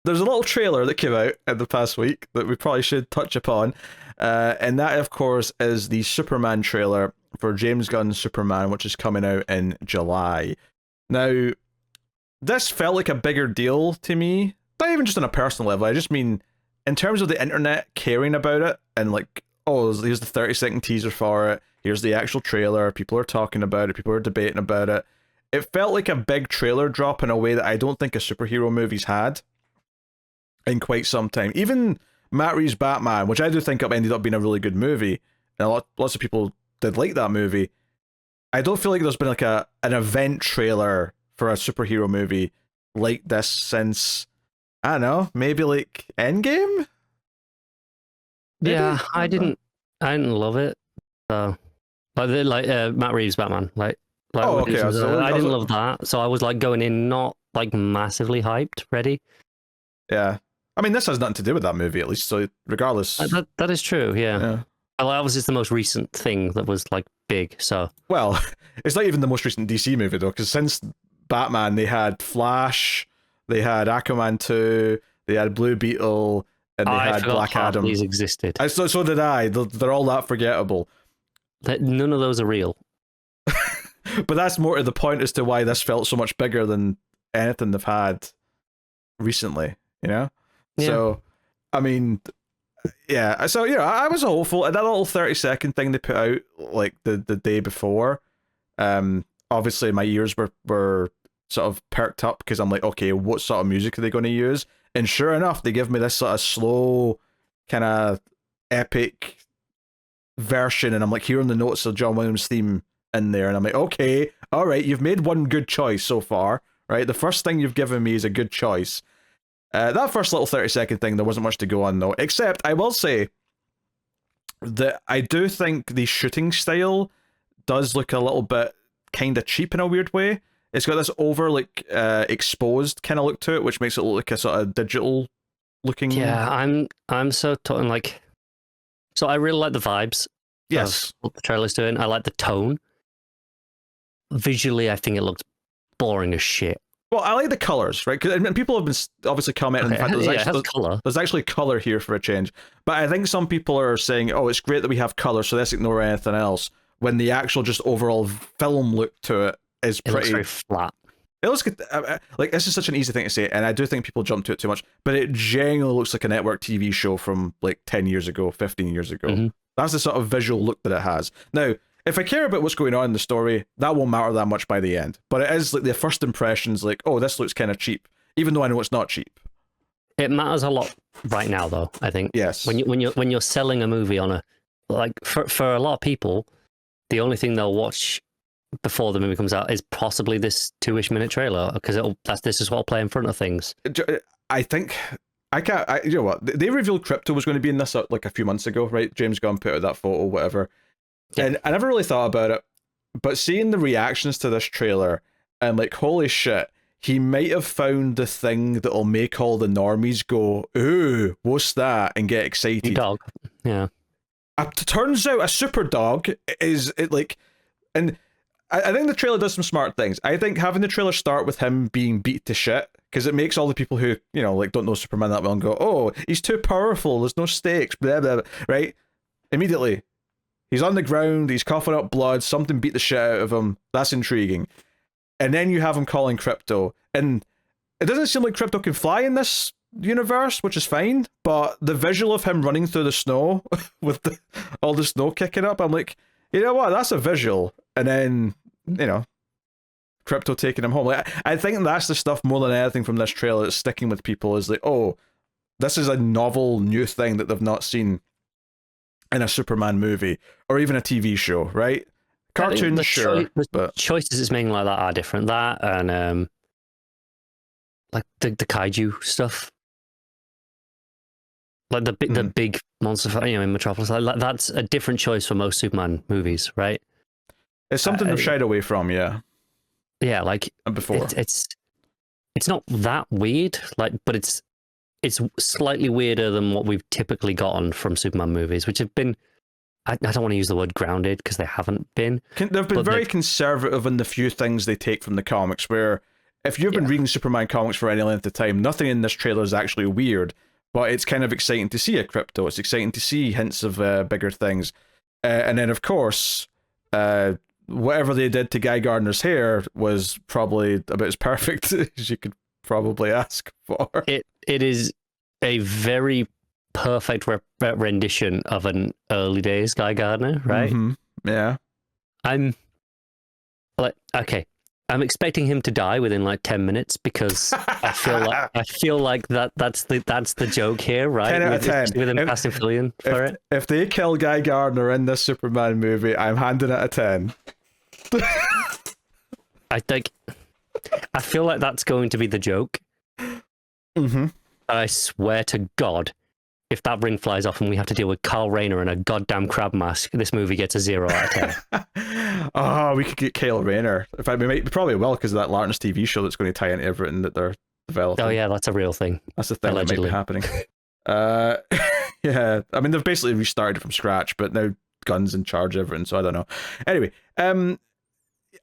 there's a little trailer that came out in the past week that we probably should touch upon. And that, of course, is the Superman trailer for James Gunn's Superman, which is coming out in July. Now, this felt like a bigger deal to me. Not even just on a personal level. I just mean in terms of the internet caring about it and like, oh, here's the 30-second teaser for it. Here's the actual trailer. People are talking about it. People are debating about it. It felt like a big trailer drop in a way that I don't think a superhero movie's had in quite some time. Even Matt Reeves' Batman, which I do think ended up being a really good movie, and lots of people did like that movie. I don't feel like there's been like an event trailer for a superhero movie like this since, I don't know, maybe like Endgame? Maybe? Yeah, I didn't love it. So, like Matt Reeves' Batman, oh, okay. I didn't love that. So I was like going in not like massively hyped, ready. Yeah. I mean, this has nothing to do with that movie, at least. So regardless, that is true. Yeah. Obviously, it's the most recent thing that was like big. So well, it's not even the most recent DC movie though, because since Batman, they had Flash, they had Aquaman 2, they had Blue Beetle, and they had Black Adam. These existed. So did I. They're all that forgettable. None of those are real. But that's more to the point as to why this felt so much bigger than anything they've had recently, you know? Yeah. So, I mean, yeah. So, you know, I was hopeful. And that little 30-second thing they put out, like, the day before, obviously my ears were sort of perked up because I'm like, okay, what sort of music are they going to use? And sure enough, they give me this sort of slow, kind of epic version, and I'm like hearing the notes of John Williams' theme in there, and I'm like, okay, all right, you've made one good choice so far, right? The first thing you've given me is a good choice. That first little 30-second thing, there wasn't much to go on though, except I will say that I do think the shooting style does look a little bit kind of cheap in a weird way. It's got this over like exposed kind of look to it, which makes it look like a sort of digital looking. Yeah, I'm so talking like. So I really like the vibes. Yes, of what the trailer's doing. I like the tone. Visually, I think it looks boring as shit. Well, I like the colors, right? Because people have been obviously commenting on the fact there's actually color here for a change. But I think some people are saying, "Oh, it's great that we have color, so let's ignore anything else." When the actual just overall film look to it is pretty looks very flat. It looks good. Like, this is such an easy thing to say, and I do think people jump to it too much, but it genuinely looks like a network TV show from like 10 years ago, 15 years ago. Mm-hmm. That's the sort of visual look that it has. Now, if I care about what's going on in the story, that won't matter that much by the end. But it is like the first impressions, like, oh, this looks kind of cheap, even though I know it's not cheap. It matters a lot right now, though. I think. Yes. When you're selling a movie on a, like, for a lot of people, the only thing they'll watch before the movie comes out is possibly this 2-ish minute trailer, because this is what I'll play in front of things. I think you know what, they revealed crypto was going to be in this like a few months ago, right? James Gunn put out that photo, whatever. Yeah. And I never really thought about it, but seeing the reactions to this trailer and like, holy shit, he might have found the thing that'll make all the normies go, ooh, what's that, and get excited. Dog. Yeah. It turns out a super dog is it like, and I think the trailer does some smart things. I think having the trailer start with him being beat to shit, because it makes all the people who, you know, like don't know Superman that well and go, oh, he's too powerful, there's no stakes, blah, blah, blah, right? Immediately, he's on the ground, he's coughing up blood, something beat the shit out of him. That's intriguing. And then you have him calling Crypto, and it doesn't seem like Crypto can fly in this universe, which is fine, but the visual of him running through the snow with all the snow kicking up, I'm like, you know what, that's a visual. And then, you know, Crypto taking him home. Like, I think that's the stuff more than anything from this trailer that's sticking with people, is like, oh, this is a novel new thing that they've not seen in a Superman movie or even a TV show, right? Cartoon, sure. The choices it's making like that are different. That and like the kaiju stuff. Like the big monster, you know, in Metropolis. Like, that's a different choice for most Superman movies, right? It's something they've shied away from, yeah. Yeah, like before. It's not that weird, like, but it's slightly weirder than what we've typically gotten from Superman movies, which have been. I don't want to use the word grounded because they haven't been. They've been very conservative in the few things they take from the comics, where if you've been reading Superman comics for any length of time, nothing in this trailer is actually weird, but it's kind of exciting to see a crypto. It's exciting to see hints of bigger things. And then, of course, whatever they did to Guy Gardner's hair was probably about as perfect as you could probably ask for. It is a very perfect rendition of an early days Guy Gardner, right? Yeah. I'm expecting him to die within like 10 minutes because I feel like that's the joke here, right? 10 out of 10. With him casting Fillion for it. If they kill Guy Gardner in this Superman movie, I'm handing it a 10. I feel like that's going to be the joke. Mm-hmm. I swear to God, if that ring flies off and we have to deal with Carl Rayner in a goddamn crab mask, this movie gets a 0 out of 10. Oh, we could get Kyle Rayner. In fact, we probably will because of that Larton's TV show that's going to tie into everything that they're developing. Oh yeah, that's a real thing. That's the thing Allegedly. that might be happening. Yeah, I mean, they've basically restarted from scratch, but now Gunn's in charge of everything, so I don't know. Anyway,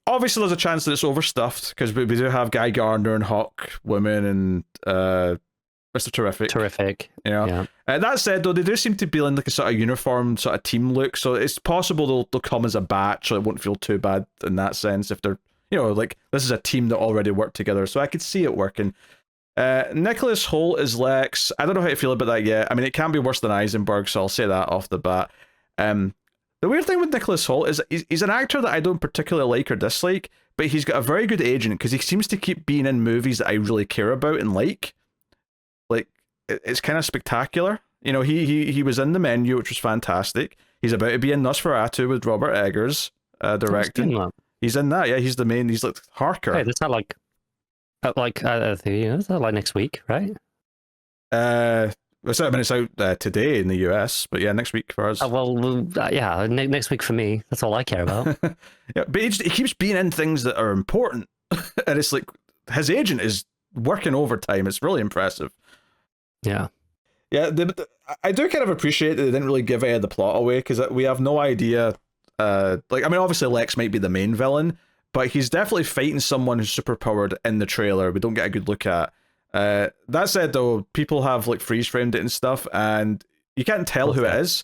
obviously there's a chance that it's overstuffed because we do have Guy Gardner and Hawk Woman and Mr. Terrific. Yeah. That said, though, they do seem to be in like a sort of uniform sort of team look, so it's possible they'll come as a batch, so it won't feel too bad in that sense if they're, like this is a team that already worked together, so I could see it working. Nicholas Hoult is Lex. I don't know how to feel about that yet. I mean, it can be worse than Eisenberg, so I'll say that off the bat. The weird thing with Nicholas Hoult is he's an actor that I don't particularly like or dislike, but he's got a very good agent because he seems to keep being in movies that I really care about and like. Like, it's kind of spectacular. He was in The Menu, which was fantastic. He's about to be in Nosferatu with Robert Eggers directing. He's in that, yeah. He's the main. He's like Harker. Hey, that's not like it's not like next week, right? It's out today in the US, but yeah, next week for us. Next week for me. That's all I care about. Yeah, but he keeps being in things that are important, and it's like his agent is working overtime. It's really impressive. Yeah. I do kind of appreciate that they didn't really give any of the plot away because we have no idea. Obviously Lex might be the main villain, but he's definitely fighting someone who's superpowered in the trailer. We don't get a good look at. That said, though, people have like freeze framed it and stuff, and you can't tell who it is,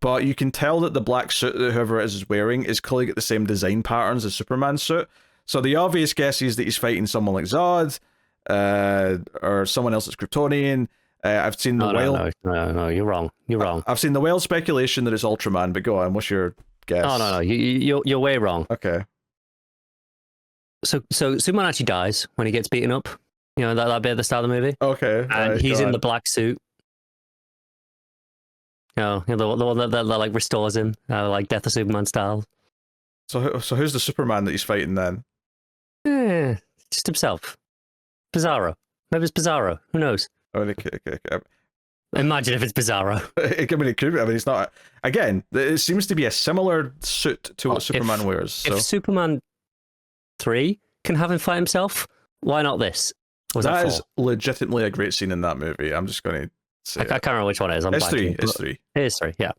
but you can tell that the black suit that whoever it is wearing is clearly got the same design patterns as Superman's suit. So the obvious guess is that he's fighting someone like Zod, or someone else that's Kryptonian. I've seen the No, you're wrong. You're wrong. I've seen the wild speculation that it's Ultraman, but go on. What's your guess? No. You're way wrong. Okay. So Superman actually dies when he gets beaten up. That bit at the start of the movie. Okay. And he's in the black suit. The one that like restores him, like Death of Superman style. So who's the Superman that he's fighting then? Just himself. Bizarro. Maybe it's Bizarro. Who knows? Okay. Imagine if it's Bizarro. It could be. I mean, it's not. Again, it seems to be a similar suit to what Superman wears. So. If Superman 3 can have him fight himself, why not this? That is legitimately a great scene in that movie. I'm just going to say I can't remember which one it is. It's 3. It's 3. It is 3, yeah.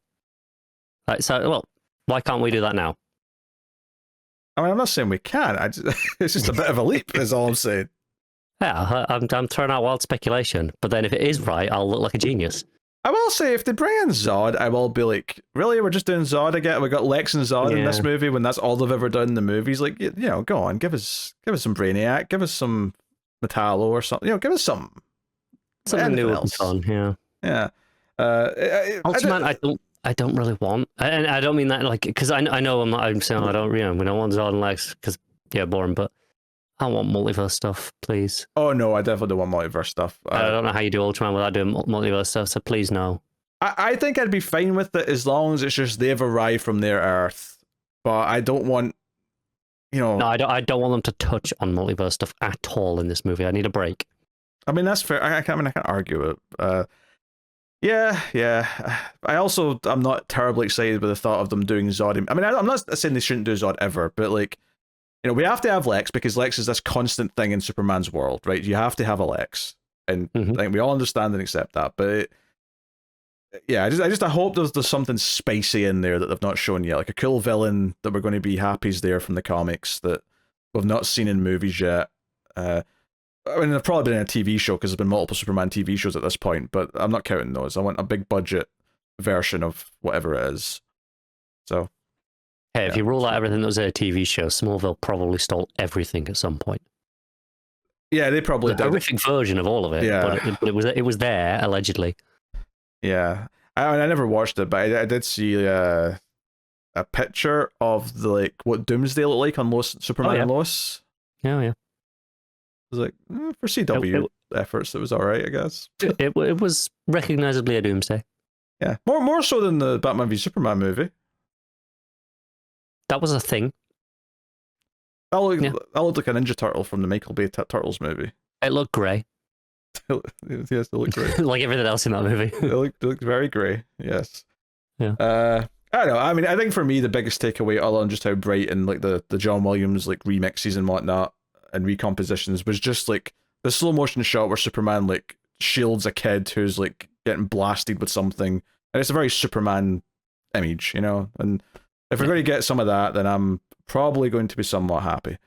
Why can't we do that now? I mean, I'm not saying we can. It's just a bit of a leap, is all I'm saying. Yeah, I'm throwing out wild speculation, but then if it is right, I'll look like a genius. I will say, if they bring in Zod, I will be like, really? We're just doing Zod again? We got Lex and Zod in this movie when that's all they've ever done in the movies? Like, go on, give us some Brainiac, give us some Metallo or something. Give us something new else. and fun. Yeah. Ultraman, I don't really want, and I don't mean that like because I know I'm saying I don't we don't want Zod and Lex because boring, but I want multiverse stuff, please. Oh no, I definitely don't want multiverse stuff. I don't know how you do Ultraman without doing multiverse stuff, so please no. I think I'd be fine with it as long as it's just they've arrived from their Earth, but I don't want, No, I don't want them to touch on multiverse stuff at all in this movie. I need a break. I mean that's fair. I can't argue it. Yeah. I'm not terribly excited by the thought of them doing Zod. I mean, I'm not saying they shouldn't do Zod ever, but like, we have to have Lex because Lex is this constant thing in Superman's world, right? You have to have a Lex, and I think we all understand and accept that. But I hope there's something spicy in there that they've not shown yet, like a cool villain that we're going to be happy is there from the comics that we've not seen in movies yet. I mean, they've probably been in a TV show because there's been multiple Superman TV shows at this point, but I'm not counting those. I want a big budget version of whatever it is. So, hey, if you rule out everything that was a TV show, Smallville probably stole everything at some point. Yeah, they probably did. A horrific version of all of it. Yeah, but it was there allegedly. Yeah, I never watched it, but I did see a picture of the like what Doomsday looked like on Superman and Lois. Yeah, yeah. I was like, for CW efforts, it was all right, I guess. It was recognizably a Doomsday. Yeah, more so than the Batman v Superman movie. That was a thing. That looked like a Ninja Turtle from the Michael Bay Turtles movie. It looked grey. Yes, it looked grey. Like everything else in that movie. It looked very grey. Yes. Yeah. I don't know. I mean, I think for me the biggest takeaway, other than just how bright and like the John Williams like remixes and whatnot and recompositions, was just like the slow motion shot where Superman like shields a kid who's like getting blasted with something, and it's a very Superman image, you know. And if we're going to get some of that, then I'm probably going to be somewhat happy.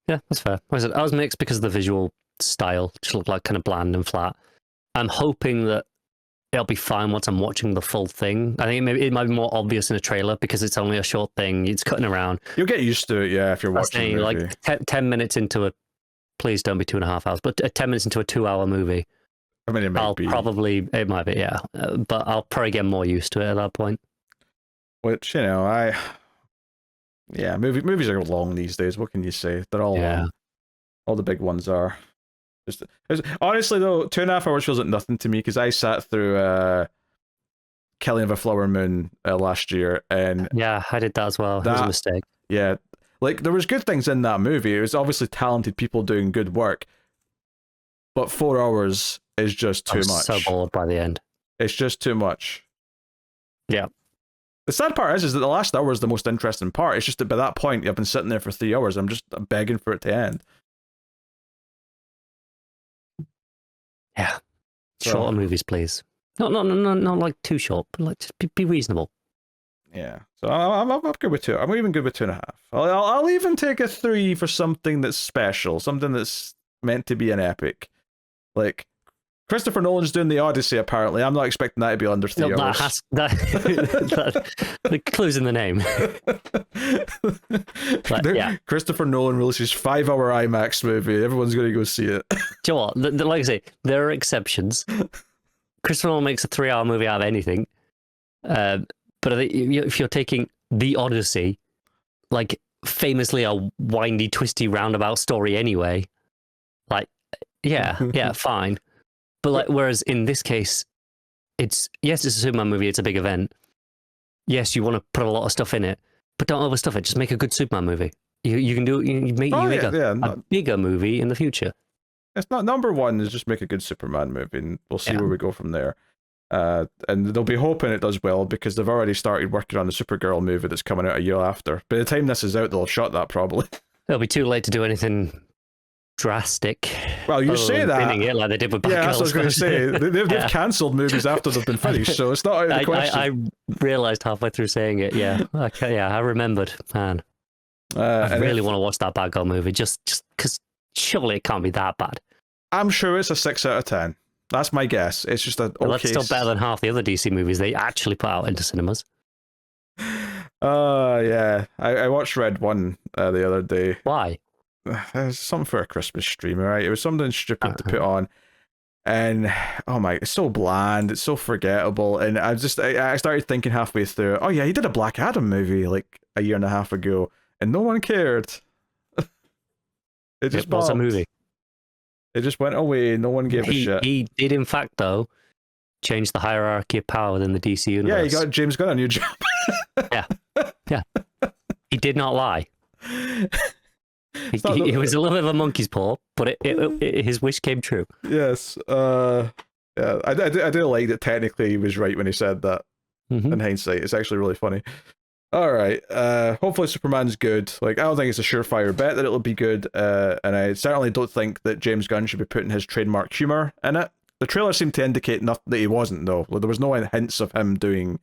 Yeah, that's fair. I was mixed because of the visual style, just looked like kind of bland and flat. I'm hoping that it'll be fine once I'm watching the full thing. I think it might be more obvious in a trailer because it's only a short thing. It's cutting around. You'll get used to it, yeah, if you're watching the movie. Like 10 minutes into a, please don't be 2.5 hours, but 10 minutes into a 2-hour movie. I mean, it might be. It might be, yeah. But I'll probably get more used to it at that point. Which, you know, movies are long these days. What can you say? They're all long. All the big ones are. Honestly, though, 2.5 hours feels like nothing to me because I sat through Killing of a Flower Moon last year, and yeah, I did that as well. It was a mistake. Yeah, like there was good things in that movie. It was obviously talented people doing good work, but 4 hours is just too much. So bored by the end. It's just too much. Yeah. The sad part is that the last hour is the most interesting part. It's just that by that point, I've been sitting there for 3 hours. I'm just begging for it to end. Yeah. Shorter movies, please. Not like too short, but like just be reasonable. Yeah. So I'm good with 2. I'm even good with 2.5. I'll even take a 3 for something that's special, something that's meant to be an epic. Like Christopher Nolan's doing the Odyssey. Apparently, I'm not expecting that to be under 3 hours. The clue's in the name. But, yeah. Christopher Nolan releases 5-hour IMAX movie. Everyone's going to go see it. Do you know what? Like I say, there are exceptions. Christopher Nolan makes a 3-hour movie out of anything. But I think if you're taking the Odyssey, like famously a windy, twisty, roundabout story anyway, like yeah, fine. But like, whereas in this case, it's a Superman movie. It's a big event. Yes, you want to put a lot of stuff in it, but don't overstuff it. Just make a good Superman movie. You can do it. You make a bigger movie in the future. It's not number one. Is just make a good Superman movie, and we'll see where we go from there. And they'll be hoping it does well because they've already started working on the Supergirl movie that's coming out a year after. By the time this is out, they'll have shot that probably. It'll be too late to do anything drastic. Well, you say that. It like they did with Batgirl. Yeah, that's what I was going to say. They've cancelled movies after they've been finished, so it's not out of the question. I realised halfway through saying it. Yeah, okay, I remembered. Man, I really want to watch that Batgirl movie just because surely it can't be that bad. I'm sure it's a 6 out of 10. That's my guess. It's just that's still better than half the other DC movies they actually put out into cinemas. Yeah. I watched Red 1 the other day. Why? It was something for a Christmas stream, right? It was something stupid to put on. And, oh my, it's so bland. It's so forgettable. And I started thinking halfway through, oh yeah, he did a Black Adam movie like a year and a half ago. And no one cared. It was a movie. It just went away. No one gave a shit. He did, in fact, though, change the hierarchy of power within the DC universe. Yeah, he got James Gunn a new job. Yeah. He did not lie. He was a little bit of a monkey's paw, but his wish came true. Yes. Yeah, I do like that technically he was right when he said that. In hindsight, it's actually really funny. All right. Hopefully Superman's good. Like, I don't think it's a surefire bet that it'll be good. And I certainly don't think that James Gunn should be putting his trademark humor in it. The trailer seemed to indicate nothing that he wasn't, though. There was no hints of him doing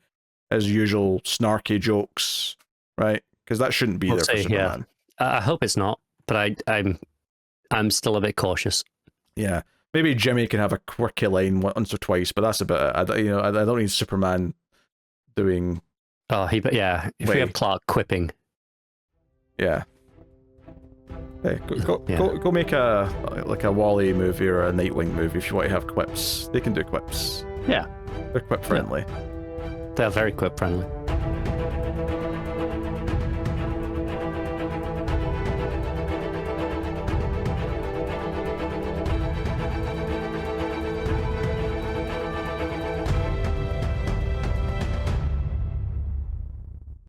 his usual snarky jokes, right? Because that shouldn't be there for Superman. Yeah. I hope it's not, but I'm I'm still a bit cautious. Yeah, maybe Jimmy can have a quirky line once or twice, but that's about it. I don't need Superman doing. Oh, if we have Clark quipping. Yeah. Hey, go make a Wall-E movie or a Nightwing movie if you want to have quips. They can do quips. Yeah. They're quip friendly. They're very quip friendly.